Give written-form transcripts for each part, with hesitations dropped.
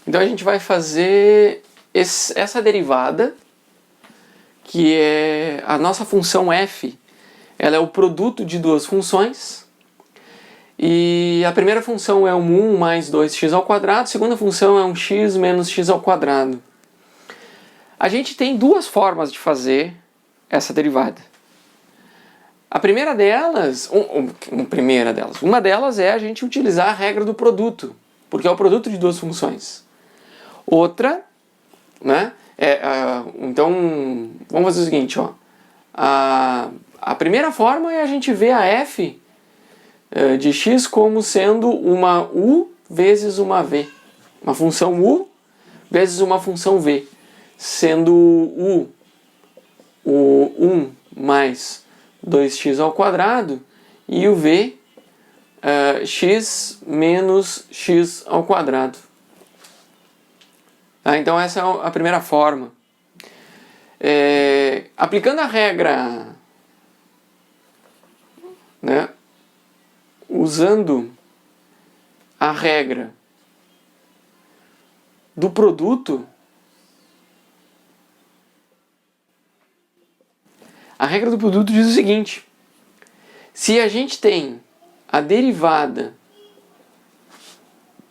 Então a gente vai fazer essa derivada, que é a nossa função f. Ela é o produto de duas funções. E a primeira função é 1 mais 2x ao quadrado, a segunda função é 1x menos x ao quadrado. A gente tem duas formas de fazer essa derivada. A primeira delas, uma delas é a gente utilizar a regra do produto, porque é o produto de duas funções. Outra, né, então vamos fazer o seguinte, ó. A primeira forma é a gente ver a f de x como sendo uma u vezes uma v, uma função u vezes uma função v, sendo u o 1 mais 2x ao quadrado e o v x menos x ao quadrado. Tá? Então essa é a primeira forma. Aplicando a regra, né, usando a regra do produto, a regra do produto diz o seguinte: se a gente tem a derivada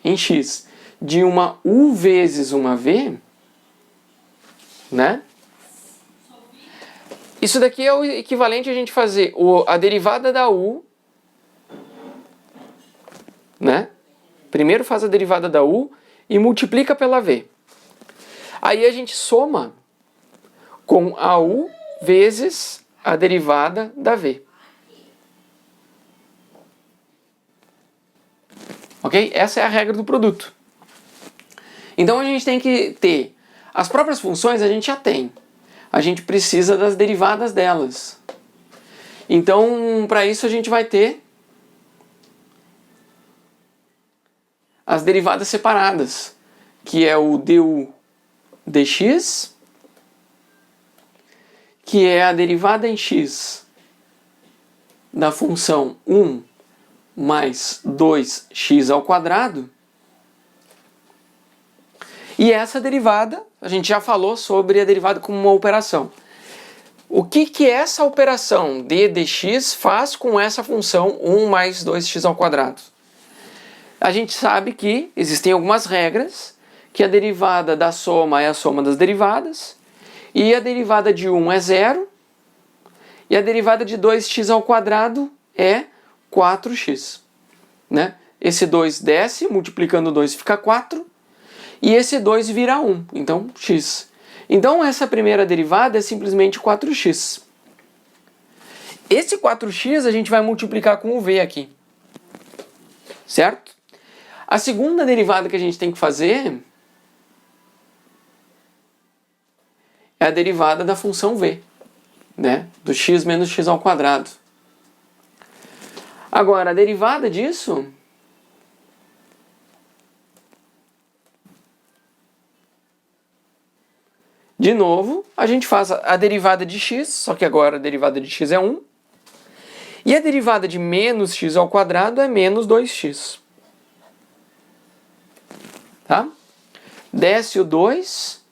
em x de uma u vezes uma v, né? Isso daqui é o equivalente a gente fazer a derivada da u, né? Primeiro faz a derivada da u e multiplica pela v. Aí a gente soma com a u vezes a derivada da v. Ok? Essa é a regra do produto. Então a gente tem que ter as próprias funções, a gente já tem. A gente precisa das derivadas delas. Então, para isso a gente vai ter as derivadas separadas, que é o du dx, que é a derivada em x da função 1 mais 2x ao quadrado. E essa derivada, a gente já falou sobre a derivada como uma operação. O que essa operação d dx faz com essa função 1 mais 2x ao quadrado? A gente sabe que existem algumas regras, que a derivada da soma é a soma das derivadas, e a derivada de 1 é 0, e a derivada de 2x ao quadrado é 4x. Né? Esse 2 desce, multiplicando 2 fica 4, e esse 2 vira 1, então x. Então essa primeira derivada é simplesmente 4x. Esse 4x a gente vai multiplicar com o v aqui. Certo? A segunda derivada que a gente tem que fazer é a derivada da função v, né? Do x menos x ao quadrado. Agora, a derivada disso de novo, a gente faz a derivada de x, só que agora a derivada de x é 1. E a derivada de menos x ao quadrado é menos 2x. Tá? Desce o 2,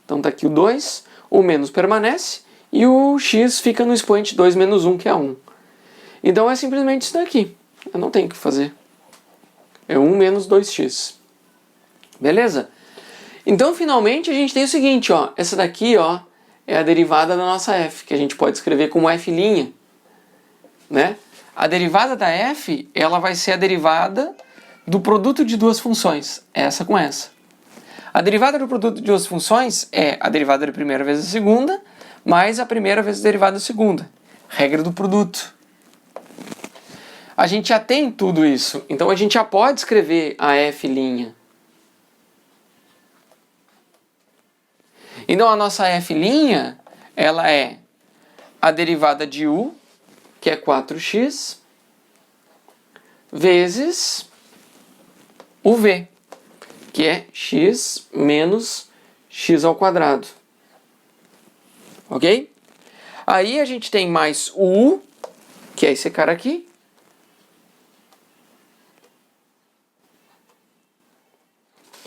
então tá aqui o 2, o menos permanece, e o x fica no expoente 2 menos 1, que é 1. Então é simplesmente isso daqui, eu não tenho o que fazer. É 1 menos 2x. Beleza? Então, finalmente, a gente tem o seguinte, ó, essa daqui, ó, é a derivada da nossa f, que a gente pode escrever como f', né? A derivada da f, ela vai ser a derivada do produto de duas funções, essa com essa. A derivada do produto de duas funções é a derivada da primeira vezes a segunda, mais a primeira vezes a derivada da segunda. Regra do produto. A gente já tem tudo isso, então a gente já pode escrever a f'. Então a nossa f', ela é a derivada de u, que é 4x, vezes o v, que é x menos x ao quadrado. Ok? Aí a gente tem mais o u, que é esse cara aqui,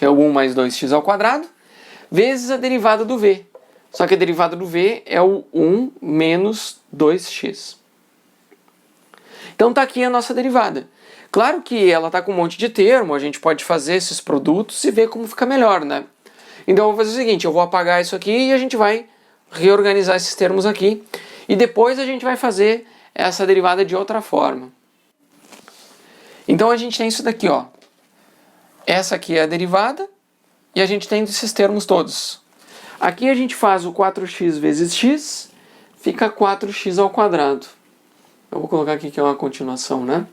que é o 1 mais 2x ao quadrado, vezes a derivada do v. Só que a derivada do v é o 1 menos 2x. Então está aqui a nossa derivada. Claro que ela está com um monte de termo, a gente pode fazer esses produtos e ver como fica melhor, né? Então eu vou fazer o seguinte, eu vou apagar isso aqui e a gente vai reorganizar esses termos aqui. E depois a gente vai fazer essa derivada de outra forma. Então a gente tem isso daqui, ó. Essa aqui é a derivada e a gente tem esses termos todos. Aqui a gente faz o 4x vezes x, fica 4x ao quadrado. Eu vou colocar aqui que é uma continuação, né?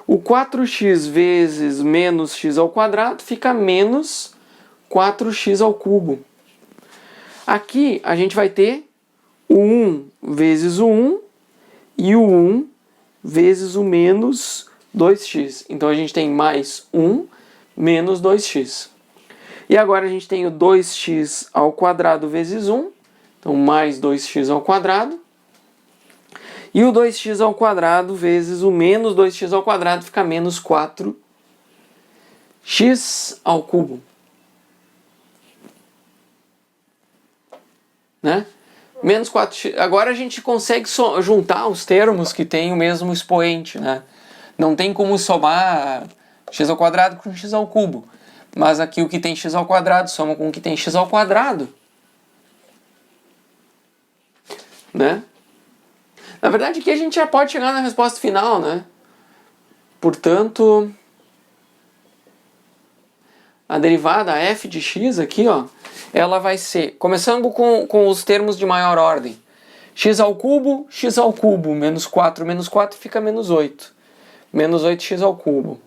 O 4x vezes menos x ao quadrado fica menos 4x ao cubo. Aqui a gente vai ter o 1 vezes o 1 e o 1 vezes o menos 2x. Então a gente tem mais 1 menos 2x. E agora a gente tem o 2x ao quadrado vezes 1. Então mais 2x ao quadrado. E o 2x ao quadrado vezes o menos 2x ao quadrado fica menos 4x ao cubo. Né? Menos 4x. Agora a gente consegue juntar os termos que têm o mesmo expoente. Né? Não tem como somar x ao quadrado com x ao cubo. Mas aqui o que tem x ao quadrado soma com o que tem x ao quadrado. Né? Na verdade aqui a gente já pode chegar na resposta final, né? Portanto, a derivada f de x aqui, ó, ela vai ser, começando com os termos de maior ordem. X ao cubo, menos 4 fica menos 8. Menos 8x ao cubo.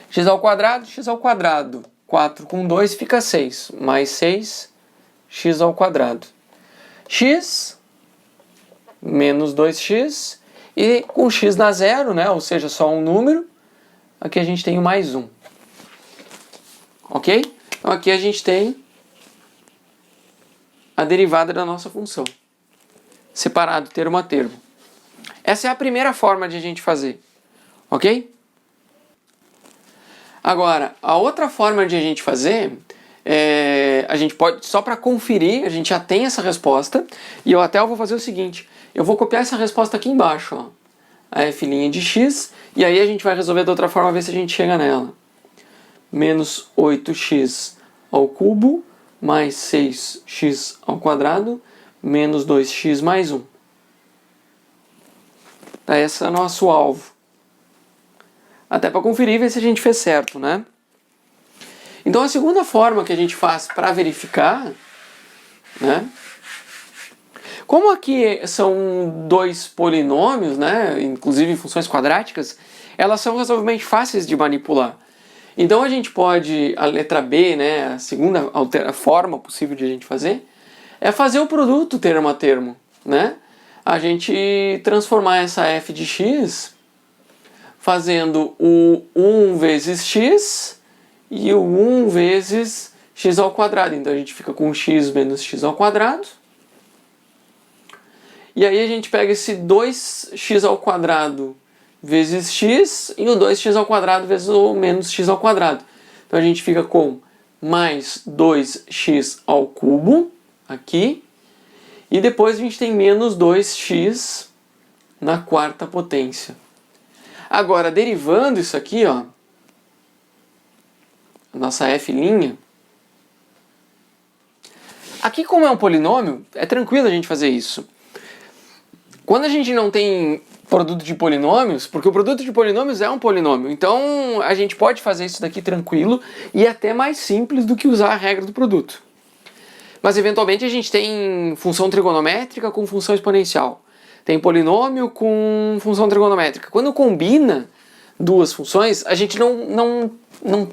X ao quadrado, 4 com 2 fica 6. Mais 6x ao quadrado. X menos 2x, e com x dá zero, né? Ou seja, só um número, aqui a gente tem o mais 1. Ok? Então aqui a gente tem a derivada da nossa função, separado termo a termo. Essa é a primeira forma de a gente fazer, ok? Agora, a outra forma de a gente fazer, a gente pode, só para conferir, a gente já tem essa resposta, e eu vou fazer o seguinte, eu vou copiar essa resposta aqui embaixo, ó, a f' de x, e aí a gente vai resolver de outra forma, ver se a gente chega nela. Menos 8x ao cubo, mais 6x ao quadrado, menos 2x mais 1. Esse é o nosso alvo. Até para conferir, ver se a gente fez certo, né? Então a segunda forma que a gente faz para verificar, né? Como aqui são dois polinômios, né, inclusive funções quadráticas, elas são razoavelmente fáceis de manipular. Então a gente pode, a letra B, né, a segunda forma possível de a gente fazer, é fazer o produto termo a termo. Né? A gente transformar essa f de x fazendo o 1 vezes x e o 1 vezes x ao quadrado. Então a gente fica com x menos x ao quadrado. E aí a gente pega esse 2x ao quadrado vezes x e o 2x ao quadrado vezes o menos x ao quadrado. Então a gente fica com mais 2x ao cubo, aqui. E depois a gente tem menos 2x na quarta potência. Agora, derivando isso aqui, ó, a nossa f', aqui como é um polinômio, é tranquilo a gente fazer isso. Quando a gente não tem produto de polinômios, porque o produto de polinômios é um polinômio, então a gente pode fazer isso daqui tranquilo e até mais simples do que usar a regra do produto. Mas eventualmente a gente tem função trigonométrica com função exponencial. Tem polinômio com função trigonométrica. Quando combina duas funções, a gente não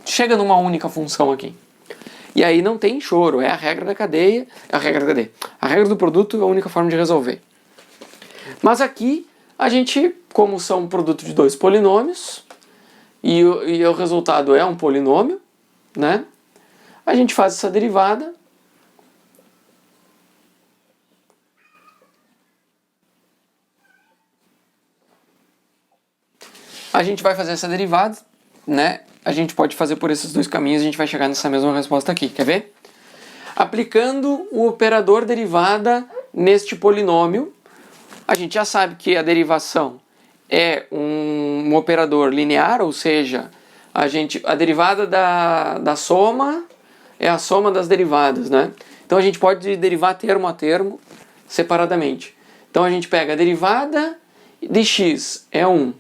chega numa única função aqui. E aí não tem choro, é a regra da cadeia, a regra do produto é a única forma de resolver. Mas aqui a gente, como são um produto de dois polinômios, e o resultado é um polinômio, né? A gente faz essa derivada. A gente vai fazer essa derivada né, a gente pode fazer por esses dois caminhos e a gente vai chegar nessa mesma resposta aqui. Quer ver? Aplicando o operador derivada neste polinômio, a gente já sabe que a derivação é um operador linear, ou seja, a derivada da soma é a soma das derivadas, né? Então a gente pode derivar termo a termo separadamente. Então a gente pega a derivada de x é 1.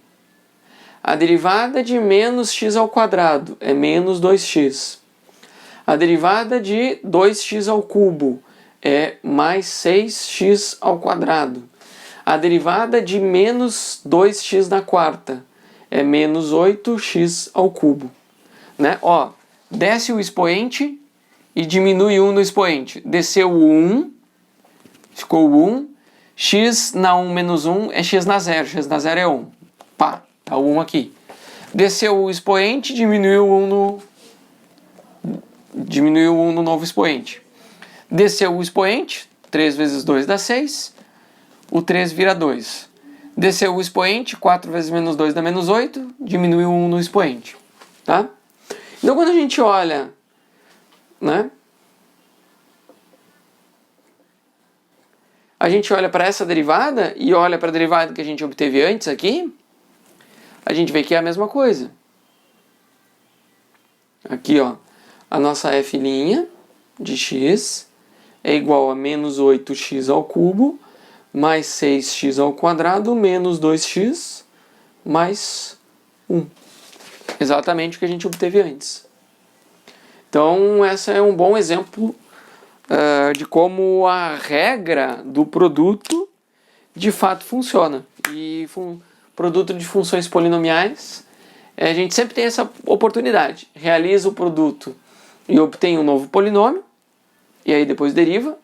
A derivada de menos x ao quadrado é menos 2x. A derivada de 2x ao cubo é mais 6x ao quadrado. A derivada de menos 2x na quarta é menos 8x ao cubo. Né? Ó, desce o expoente e diminui 1 no expoente. Desceu o 1, ficou o 1. X na 1 menos 1 é x na 0. X na 0 é 1. Pá, tá o 1 aqui. Desceu o expoente, diminuiu o 1 no novo expoente. Desceu o expoente, 3 vezes 2 dá 6. O 3 vira 2. Desceu o expoente, 4 vezes menos 2 dá menos 8. Diminuiu 1 no expoente. Tá? Então quando a gente olha, né? A gente olha para essa derivada e olha para a derivada que a gente obteve antes aqui, a gente vê que é a mesma coisa. Aqui, ó, a nossa f' de x é igual a menos 8x ao cubo mais 6x ao quadrado menos 2x mais 1. Exatamente o que a gente obteve antes. Então, esse é um bom exemplo de como a regra do produto de fato funciona. E produto de funções polinomiais, a gente sempre tem essa oportunidade. Realiza o produto e obtém um novo polinômio, e aí depois deriva.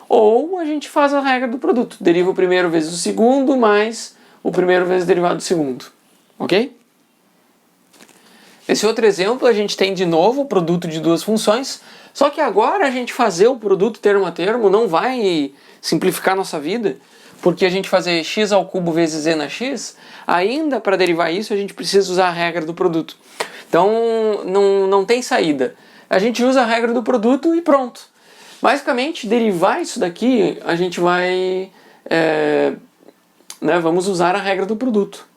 Ou a gente faz a regra do produto. Deriva o primeiro vezes o segundo, mais o primeiro vezes o derivado do segundo. Ok? Esse outro exemplo a gente tem de novo o produto de duas funções, só que agora a gente fazer o produto termo a termo não vai simplificar a nossa vida, porque a gente fazer x ao cubo vezes e na x, ainda para derivar isso a gente precisa usar a regra do produto. Então não tem saída. A gente usa a regra do produto e pronto. Basicamente, derivar isso daqui, a gente vai... vamos usar a regra do produto.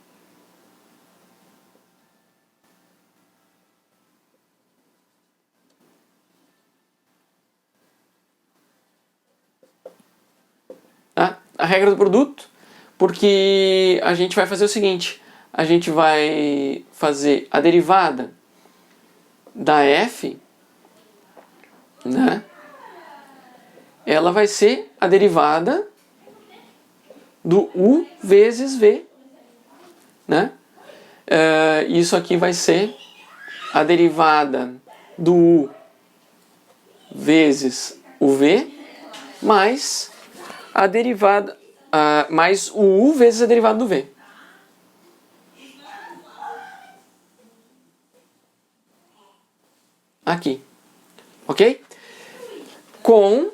A regra do produto, porque a gente vai fazer o seguinte, a gente vai fazer a derivada da f, né? Ela vai ser a derivada do u vezes v, né? Isso aqui vai ser a derivada do u vezes o v mais a derivada mais o u vezes a derivada do v. Aqui, ok? Com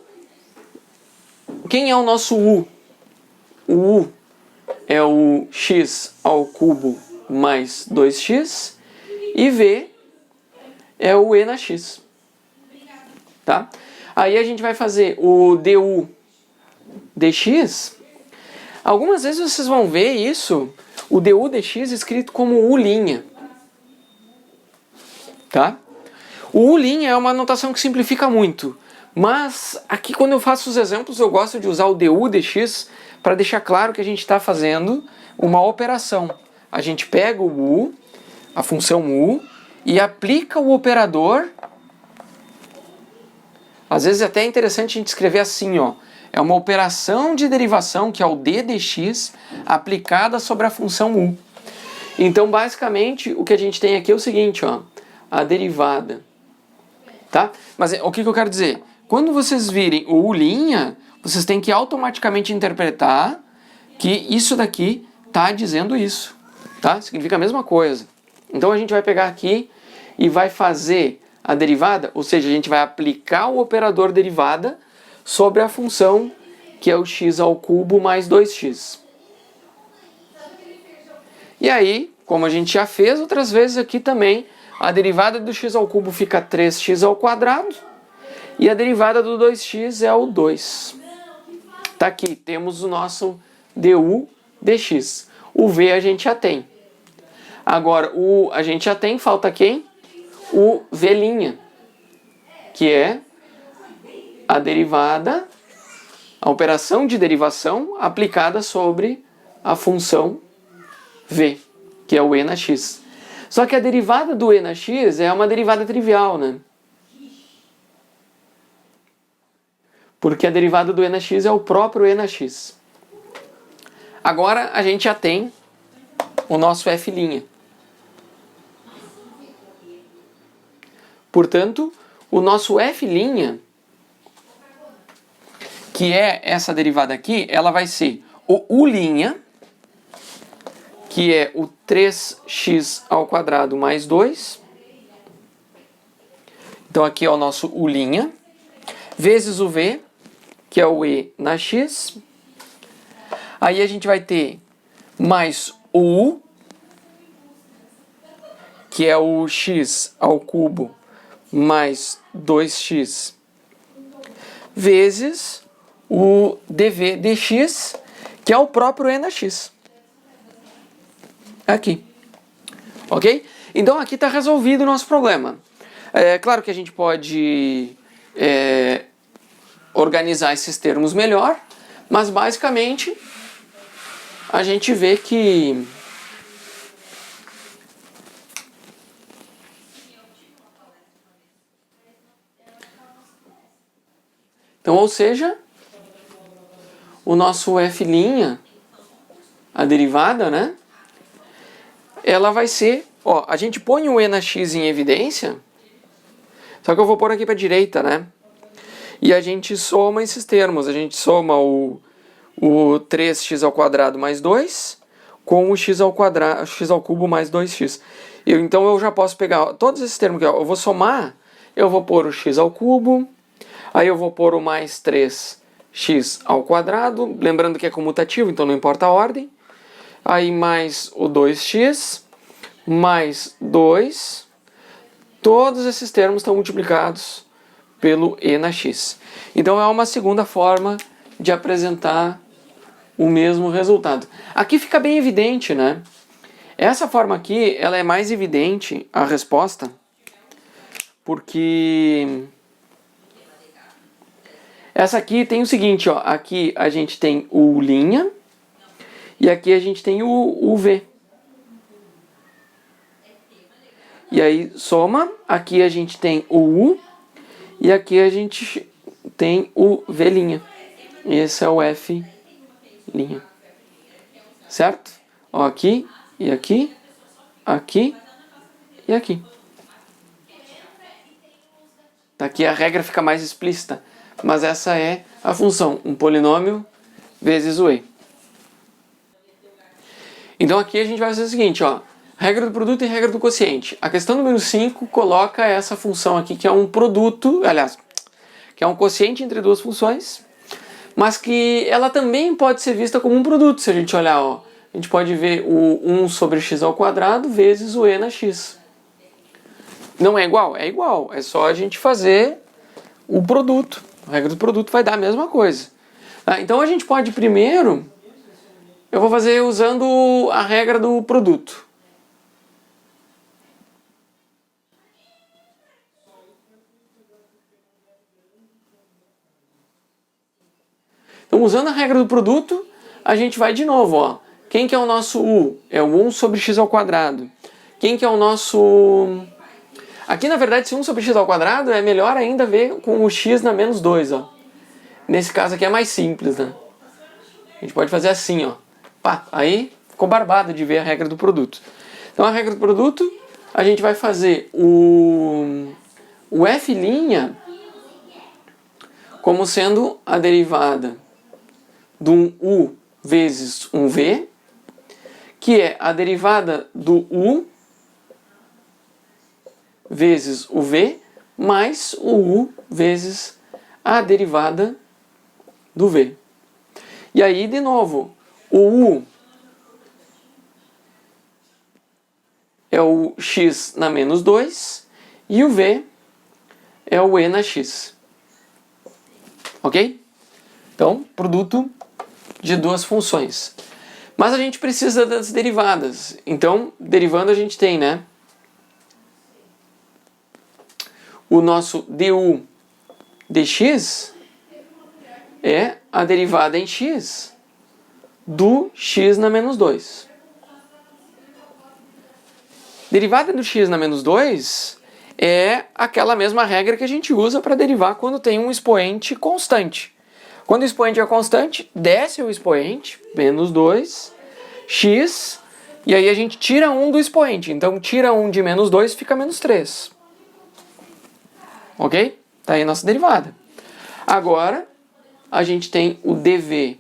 quem é o nosso u? O u é o x ao cubo mais 2x e v é o e na x. Tá? Aí a gente vai fazer o du dx. Algumas vezes vocês vão ver isso, o du dx escrito como u'. Tá? O u' é uma notação que simplifica muito. Mas aqui quando eu faço os exemplos eu gosto de usar o du dx para deixar claro que a gente está fazendo uma operação. A gente pega o u, a função u, e aplica o operador. Às vezes é até interessante a gente escrever assim, ó. É uma operação de derivação, que é o d dx, aplicada sobre a função u. Então basicamente o que a gente tem aqui é o seguinte, ó, a derivada. Tá? Mas o que eu quero dizer? Quando vocês virem o u', vocês têm que automaticamente interpretar que isso daqui está dizendo isso. Tá? Significa a mesma coisa. Então a gente vai pegar aqui e vai fazer a derivada, ou seja, a gente vai aplicar o operador derivada sobre a função que é o x ao cubo mais 2x. E aí como a gente já fez outras vezes aqui também, a derivada do x ao cubo fica 3x ao quadrado e a derivada do 2x é o 2. Tá aqui, temos o nosso du dx. O v a gente já tem. Agora, a gente já tem, falta quem? O v', que é a derivada, a operação de derivação aplicada sobre a função v, que é o e na x. Só que a derivada do e na x é uma derivada trivial, né? Porque a derivada do e na x é o próprio e na x. Agora a gente já tem o nosso f'. Portanto, o nosso f', que é essa derivada aqui, ela vai ser o u', que é o 3x ao quadrado mais 2. Então aqui é o nosso u', vezes o v, que é o e na x. Aí a gente vai ter mais o u, que é o x ao cubo mais 2x, vezes o dv dx, que é o próprio e na x. Aqui. Ok? Então aqui está resolvido o nosso problema. É claro que a gente pode organizar esses termos melhor, mas basicamente a gente vê que então, ou seja, o nosso f', a derivada, né? Ela vai ser, ó, a gente põe o e na x em evidência, só que eu vou pôr aqui para a direita, né? E a gente soma esses termos, a gente soma o 3x ao quadrado mais 2 com o x ao cubo mais 2x. Então eu já posso pegar todos esses termos aqui, ó, eu vou somar, eu vou pôr o x ao cubo, aí eu vou pôr o mais 3x ao quadrado, lembrando que é comutativo, então não importa a ordem. Aí mais o 2x, mais 2. Todos esses termos estão multiplicados pelo e na x. Então é uma segunda forma de apresentar o mesmo resultado. Aqui fica bem evidente, né? Essa forma aqui, ela é mais evidente, a resposta, porque essa aqui tem o seguinte, ó, aqui a gente tem o u', e aqui a gente tem o v. E aí soma, aqui a gente tem o u, e aqui a gente tem o v'. Esse é o f'. Certo? Ó, aqui, e aqui, aqui e aqui. Aqui a regra fica mais explícita, mas essa é a função, um polinômio vezes o e. Então aqui a gente vai fazer o seguinte, ó, regra do produto e regra do quociente. A questão número 5 coloca essa função aqui, que é um produto, aliás, que é um quociente entre duas funções, mas que ela também pode ser vista como um produto, se a gente olhar, ó. A gente pode ver o 1 sobre x ao quadrado vezes o e na x. Não é igual? É igual, é só a gente fazer o produto. A regra do produto vai dar a mesma coisa. Então a gente pode primeiro, eu vou fazer usando a regra do produto. Então, usando a regra do produto, a gente vai de novo, ó. Quem que é o nosso u? É o 1 sobre x ao quadrado. Quem que é o nosso... Aqui, na verdade, esse 1 sobre x ao quadrado é melhor ainda ver com o x na menos 2, ó. Nesse caso aqui é mais simples, né? A gente pode fazer assim, ó. Pá, aí ficou barbado de ver a regra do produto. Então, a regra do produto, a gente vai fazer o f' como sendo a derivada de um u vezes um v, que é a derivada do u vezes o v, mais o u vezes a derivada do v. E aí, de novo, o u é o x na menos 2 e o v é o e na x. Ok? Então, produto de duas funções. Mas a gente precisa das derivadas. Então, derivando a gente tem, né? O nosso du dx é a derivada em x do x na menos 2. Derivada do x na menos 2 é aquela mesma regra que a gente usa para derivar quando tem um expoente constante. Quando o expoente é constante, desce o expoente, menos 2, x, e aí a gente tira 1 do expoente. Então, tira 1 de menos 2, fica menos 3. Ok? Tá aí a nossa derivada. Agora, a gente tem o dv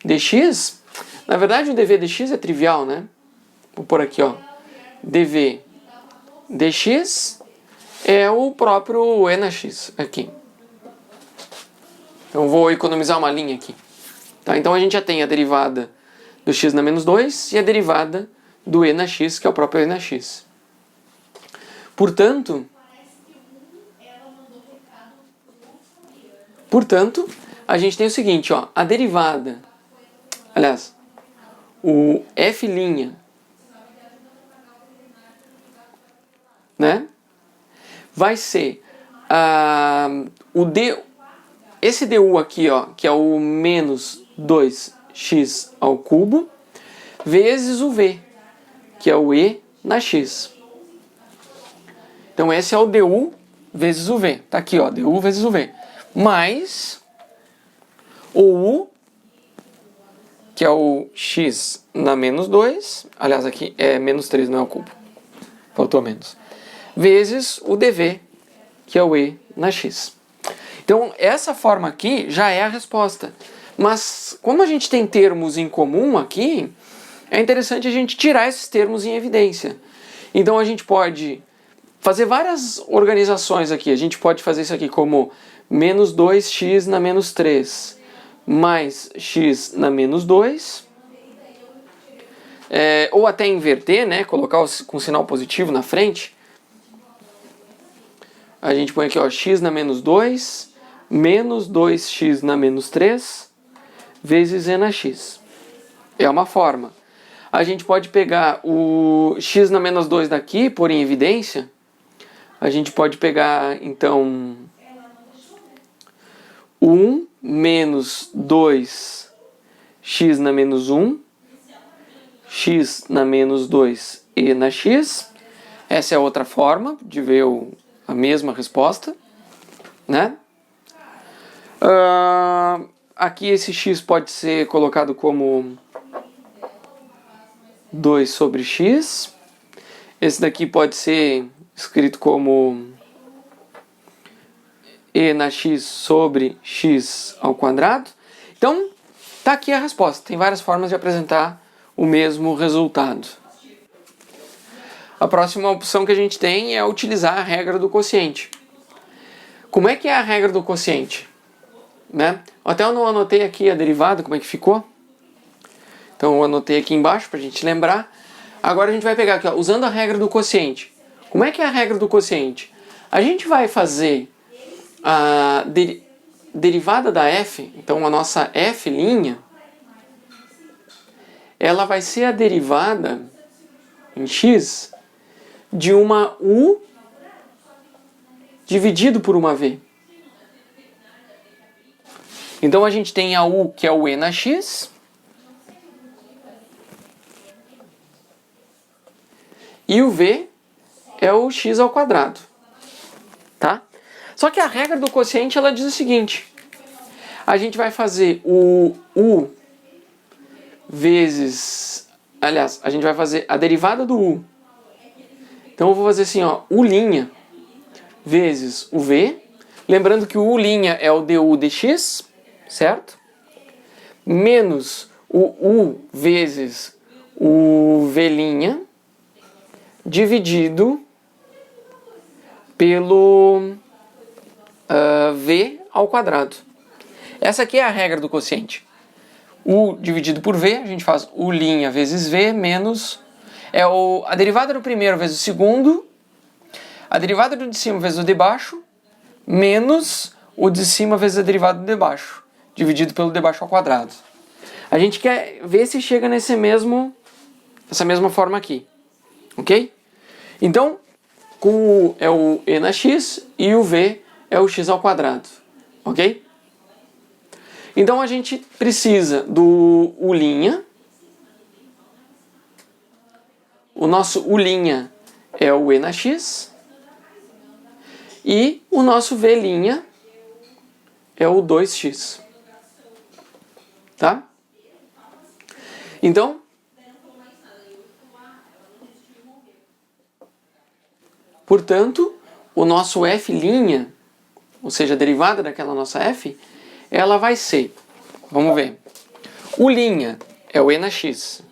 dx. Na verdade, o dv dx é trivial, né? Vou pôr aqui, ó. dv dx é o próprio e na x aqui. Então, vou economizar uma linha aqui. Tá? Então, a gente já tem a derivada do x na menos 2 e a derivada do e na x, que é o próprio e na x. Portanto, a gente tem o seguinte, ó, a derivada, aliás, o f', né, vai ser esse du aqui, ó, que é o menos 2x ao cubo, vezes o v, que é o e na x. Então esse é o du vezes o v. Tá aqui, ó, du vezes o v. Mais o u, que é o x na menos 2, aliás, aqui é menos 3, não é o cubo, faltou menos, vezes o dv, que é o e na x. Então, essa forma aqui já é a resposta. Mas, como a gente tem termos em comum aqui, é interessante a gente tirar esses termos em evidência. Então, a gente pode fazer várias organizações aqui. A gente pode fazer isso aqui como menos 2x na menos 3 mais x na menos 2. Ou até inverter, né? Colocar com sinal positivo na frente. A gente põe aqui, ó, x na menos 2 menos 2x na menos 3 vezes e na x. É uma forma. A gente pode pegar o x na menos 2 daqui, pôr em evidência. A gente pode pegar, então, 1 menos 2x na menos 1, x na menos 2 e na x. Essa é outra forma de ver a mesma resposta, né? Aqui esse x pode ser colocado como 2 sobre x. Esse daqui pode ser escrito como e na x sobre x ao quadrado. Então, tá aqui a resposta. Tem várias formas de apresentar o mesmo resultado. A próxima opção que a gente tem é utilizar a regra do quociente. Como é que é a regra do quociente? Né? Até eu não anotei aqui a derivada, como é que ficou. Então eu anotei aqui embaixo para a gente lembrar. Agora a gente vai pegar aqui, ó, usando a regra do quociente. Como é que é a regra do quociente? A gente vai fazer a derivada da f, então a nossa f', ela vai ser a derivada em x de uma u dividido por uma v. Então a gente tem a u, que é o e na x, e o v é o x ao quadrado. Tá? Só que a regra do quociente ela diz o seguinte: a gente vai fazer o u vezes, aliás, a gente vai fazer a derivada do u. Então eu vou fazer assim, ó, u' vezes o v, lembrando que o u' é o du dx, certo? Menos o u vezes o v' dividido pelo v ao quadrado. Essa aqui é a regra do quociente. U dividido por v, a gente faz u' vezes v menos... a derivada do primeiro vezes o segundo, a derivada do de cima vezes o de baixo, menos o de cima vezes a derivada do de baixo, dividido pelo de baixo ao quadrado. A gente quer ver se chega nessa mesma forma aqui, ok? Então, com o é o e na x e o v é o x ao quadrado, ok? Então a gente precisa do u'. O nosso u' é o e na x e o nosso v' é o 2x. Tá? Então, portanto, o nosso f', ou seja, a derivada daquela nossa f, ela vai ser, vamos ver, u' é o e na x,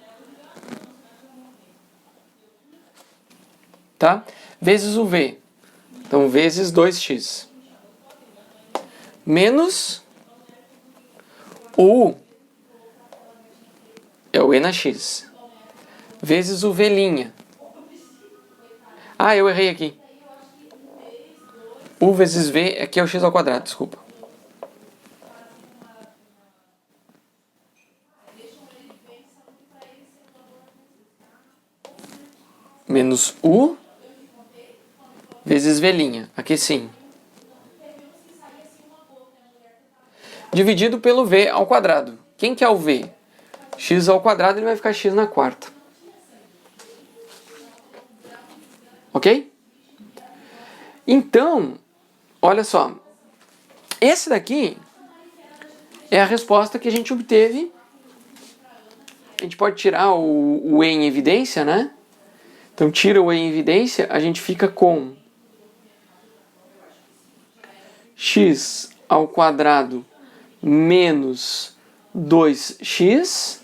tá? Vezes o v, então vezes 2x, menos o é o e na x, vezes o v'. Ah, eu errei aqui. U vezes v, aqui é o x ao quadrado, desculpa. Menos u vezes v', aqui sim. Dividido pelo v ao quadrado. Quem que é o v? X ao quadrado, ele vai ficar x na quarta. Ok? Então, olha só. Esse daqui é a resposta que a gente obteve. A gente pode tirar o e em evidência, né? Então, tira o e em evidência, a gente fica com x ao quadrado menos 2x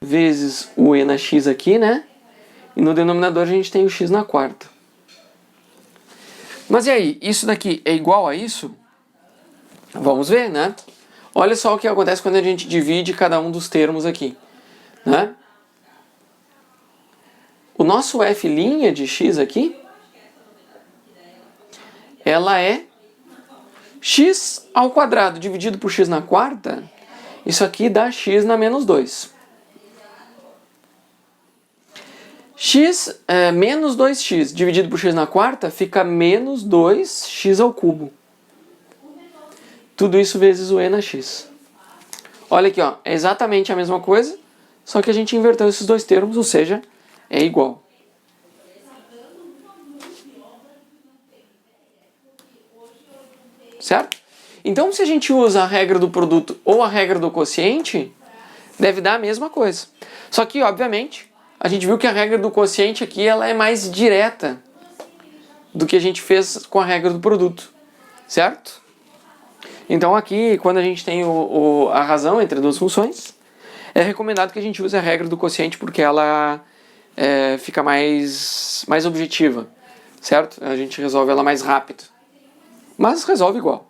vezes o e na x aqui, né? E no denominador a gente tem o x na quarta. Mas e aí, isso daqui é igual a isso? Vamos ver, né? Olha só o que acontece quando a gente divide cada um dos termos aqui, né? O nosso f' de x aqui, ela é x ao quadrado dividido por x na quarta. Isso aqui dá x na menos 2. X menos 2x dividido por x na quarta fica menos 2x ao cubo. Tudo isso vezes o e na x. Olha aqui, ó, é exatamente a mesma coisa, só que a gente inverteu esses dois termos, ou seja, é igual. Certo? Então, se a gente usa a regra do produto ou a regra do quociente, deve dar a mesma coisa. Só que, obviamente, a gente viu que a regra do quociente aqui ela é mais direta do que a gente fez com a regra do produto, certo? Então aqui, quando a gente tem a razão entre duas funções, é recomendado que a gente use a regra do quociente porque ela fica mais objetiva, certo? A gente resolve ela mais rápido, mas resolve igual.